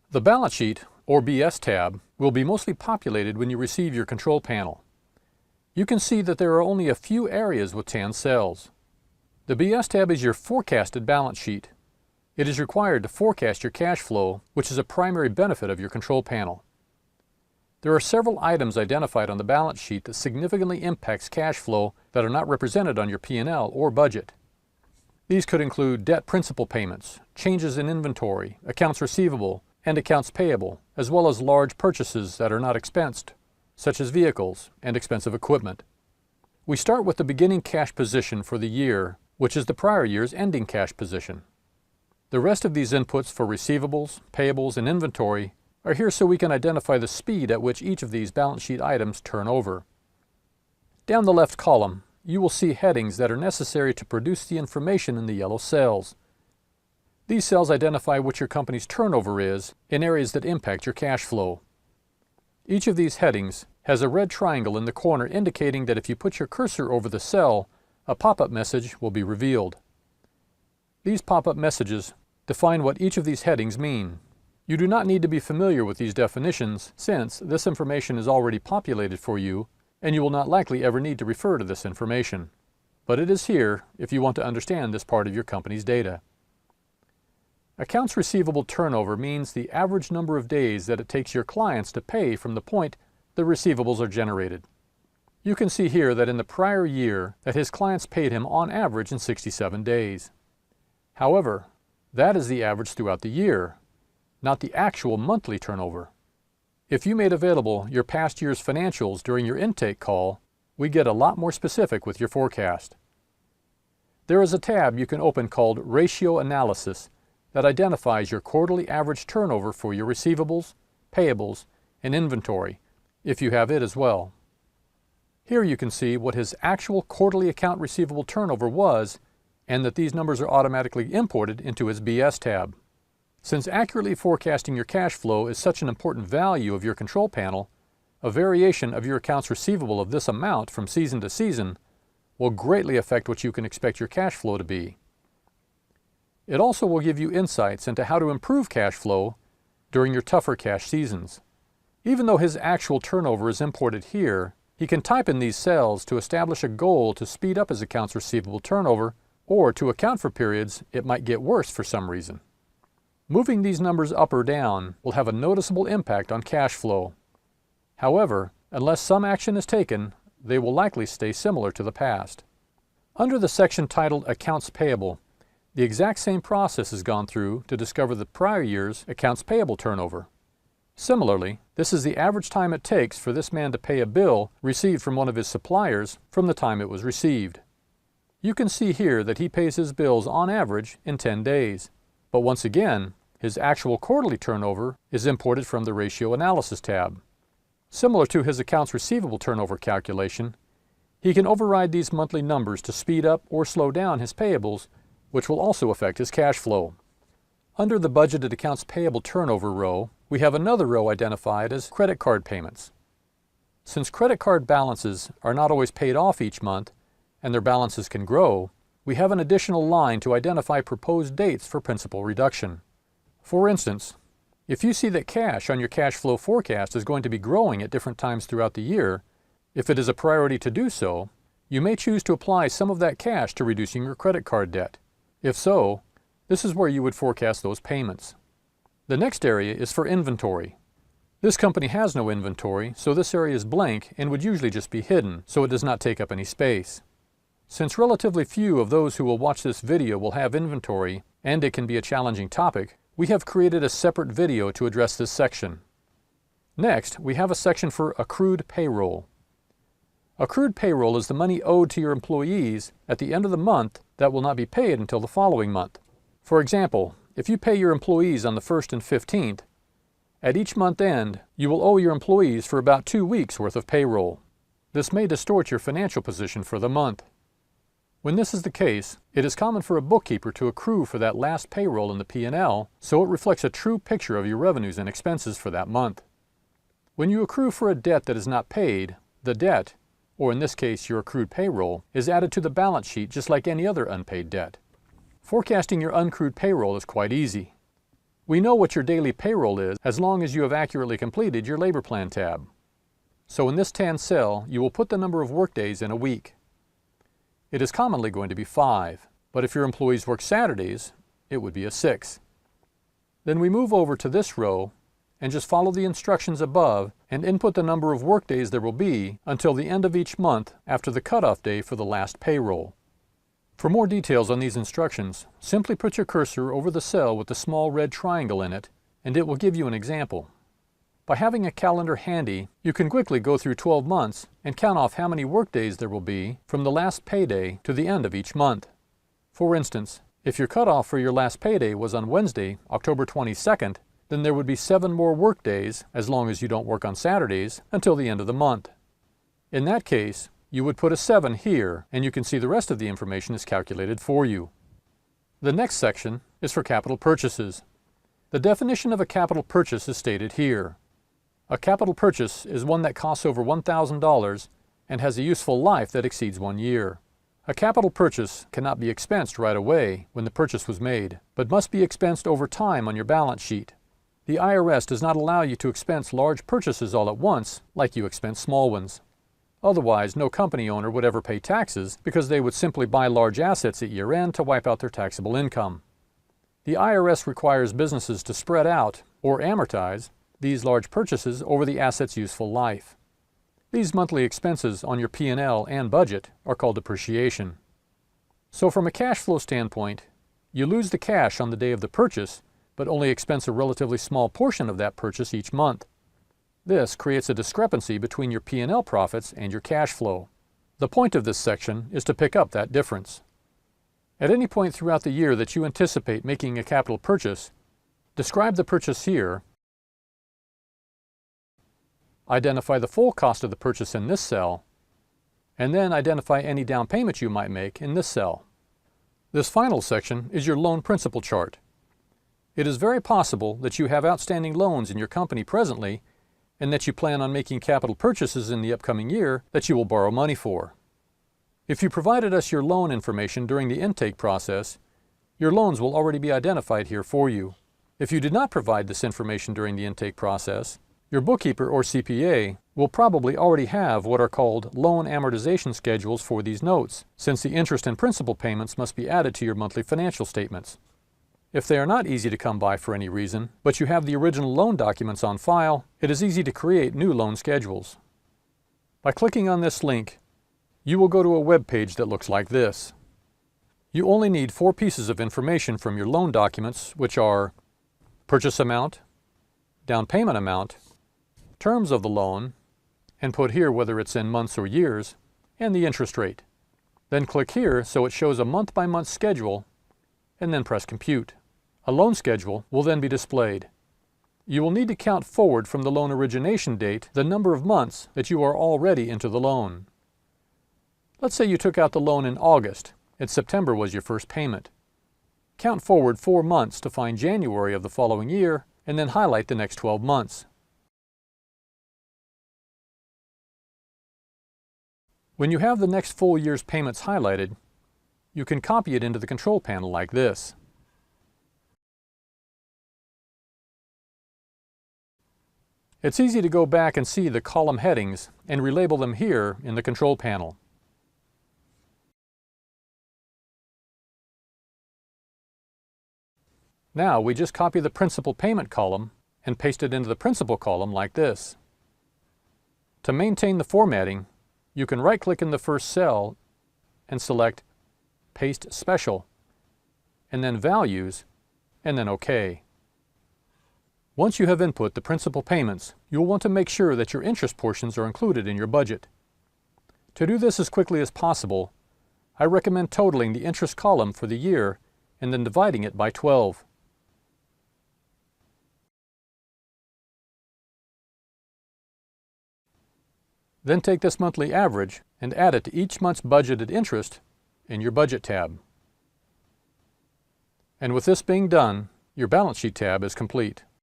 The Balance Sheet, or BS tab, will be mostly populated when you receive your control panel. You can see that there are only a few areas with tan cells. The BS tab is your forecasted balance sheet. It is required to forecast your cash flow, which is a primary benefit of your control panel. There are several items identified on the balance sheet that significantly impacts cash flow that are not represented on your P&L or budget. These could include debt principal payments, changes in inventory, accounts receivable, and accounts payable, as well as large purchases that are not expensed, such as vehicles and expensive equipment. We start with the beginning cash position for the year, which is the prior year's ending cash position. The rest of these inputs for receivables, payables, and inventory are here so we can identify the speed at which each of these balance sheet items turn over. Down the left column, you will see headings that are necessary to produce the information in the yellow cells. These cells identify what your company's turnover is in areas that impact your cash flow. Each of these headings has a red triangle in the corner indicating that if you put your cursor over the cell, a pop-up message will be revealed. These pop-up messages define what each of these headings mean. You do not need to be familiar with these definitions since this information is already populated for you and you will not likely ever need to refer to this information. But it is here if you want to understand this part of your company's data. Accounts receivable turnover means the average number of days that it takes your clients to pay from the point the receivables are generated. You can see here that in the prior year that his clients paid him on average in 67 days. However, that is the average throughout the year, not the actual monthly turnover. If you made available your past year's financials during your intake call, we get a lot more specific with your forecast. There is a tab you can open called Ratio Analysis that identifies your quarterly average turnover for your receivables, payables, and inventory, if you have it as well. Here you can see what his actual quarterly account receivable turnover was and that these numbers are automatically imported into his BS tab. Since accurately forecasting your cash flow is such an important value of your control panel, a variation of your accounts receivable of this amount from season to season will greatly affect what you can expect your cash flow to be. It also will give you insights into how to improve cash flow during your tougher cash seasons. Even though his actual turnover is imported here, he can type in these cells to establish a goal to speed up his accounts receivable turnover or to account for periods it might get worse for some reason. Moving these numbers up or down will have a noticeable impact on cash flow. However, unless some action is taken, they will likely stay similar to the past. Under the section titled Accounts Payable, the exact same process is gone through to discover the prior year's accounts payable turnover. Similarly, this is the average time it takes for this man to pay a bill received from one of his suppliers from the time it was received. You can see here that he pays his bills on average in 10 days. But once again, his actual quarterly turnover is imported from the Ratio Analysis tab. Similar to his accounts receivable turnover calculation, he can override these monthly numbers to speed up or slow down his payables, which will also affect his cash flow. Under the budgeted accounts payable turnover row, we have another row identified as credit card payments. Since credit card balances are not always paid off each month, and their balances can grow, we have an additional line to identify proposed dates for principal reduction. For instance, if you see that cash on your cash flow forecast is going to be growing at different times throughout the year, if it is a priority to do so, you may choose to apply some of that cash to reducing your credit card debt. If so, this is where you would forecast those payments. The next area is for inventory. This company has no inventory, so this area is blank and would usually just be hidden, so it does not take up any space. Since relatively few of those who will watch this video will have inventory, and it can be a challenging topic, we have created a separate video to address this section. Next, we have a section for Accrued Payroll. Accrued payroll is the money owed to your employees at the end of the month that will not be paid until the following month. For example, if you pay your employees on the 1st and 15th, at each month end, you will owe your employees for about 2 weeks worth of payroll. This may distort your financial position for the month. When this is the case, it is common for a bookkeeper to accrue for that last payroll in the P&L, so it reflects a true picture of your revenues and expenses for that month. When you accrue for a debt that is not paid, the debt, or in this case your accrued payroll, is added to the balance sheet just like any other unpaid debt. Forecasting your uncrewed payroll is quite easy. We know what your daily payroll is as long as you have accurately completed your labor plan tab. So in this tan cell, you will put the number of workdays in a week. It is commonly going to be 5, but if your employees work Saturdays, it would be a 6. Then we move over to this row and just follow the instructions above and input the number of workdays there will be until the end of each month after the cutoff day for the last payroll. For more details on these instructions, simply put your cursor over the cell with the small red triangle in it, and it will give you an example. By having a calendar handy, you can quickly go through 12 months and count off how many workdays there will be from the last payday to the end of each month. For instance, if your cutoff for your last payday was on Wednesday, October 22nd, then there would be 7 more workdays, as long as you don't work on Saturdays, until the end of the month. In that case, you would put a 7 here, and you can see the rest of the information is calculated for you. The next section is for capital purchases. The definition of a capital purchase is stated here. A capital purchase is one that costs over $1,000 and has a useful life that exceeds 1 year. A capital purchase cannot be expensed right away when the purchase was made, but must be expensed over time on your balance sheet. The IRS does not allow you to expense large purchases all at once like you expense small ones. Otherwise, no company owner would ever pay taxes because they would simply buy large assets at year-end to wipe out their taxable income. The IRS requires businesses to spread out, or amortize, these large purchases over the asset's useful life. These monthly expenses on your P&L and budget are called depreciation. So from a cash flow standpoint, you lose the cash on the day of the purchase, but only expense a relatively small portion of that purchase each month. This creates a discrepancy between your P&L profits and your cash flow. The point of this section is to pick up that difference. At any point throughout the year that you anticipate making a capital purchase, describe the purchase here, identify the full cost of the purchase in this cell, and then identify any down payment you might make in this cell. This final section is your loan principal chart. It is very possible that you have outstanding loans in your company presently and that you plan on making capital purchases in the upcoming year that you will borrow money for. If you provided us your loan information during the intake process, your loans will already be identified here for you. If you did not provide this information during the intake process, your bookkeeper or CPA will probably already have what are called loan amortization schedules for these notes, since the interest and principal payments must be added to your monthly financial statements. If they are not easy to come by for any reason, but you have the original loan documents on file, it is easy to create new loan schedules. By clicking on this link, you will go to a web page that looks like this. You only need 4 pieces of information from your loan documents, which are purchase amount, down payment amount, terms of the loan, and put here whether it's in months or years, and the interest rate. Then click here so it shows a month-by-month schedule, and then press Compute. A loan schedule will then be displayed. You will need to count forward from the loan origination date the number of months that you are already into the loan. Let's say you took out the loan in August, and September was your first payment. Count forward 4 months to find January of the following year, and then highlight the next 12 months. When you have the next full year's payments highlighted, you can copy it into the control panel like this. It's easy to go back and see the column headings and relabel them here in the control panel. Now we just copy the principal payment column and paste it into the principal column like this. To maintain the formatting, you can right-click in the first cell and select Paste Special, and then Values, and then OK. Once you have input the principal payments, you will want to make sure that your interest portions are included in your budget. To do this as quickly as possible, I recommend totaling the interest column for the year and then dividing it by 12. Then take this monthly average and add it to each month's budgeted interest in your Budget tab. And with this being done, your Balance Sheet tab is complete.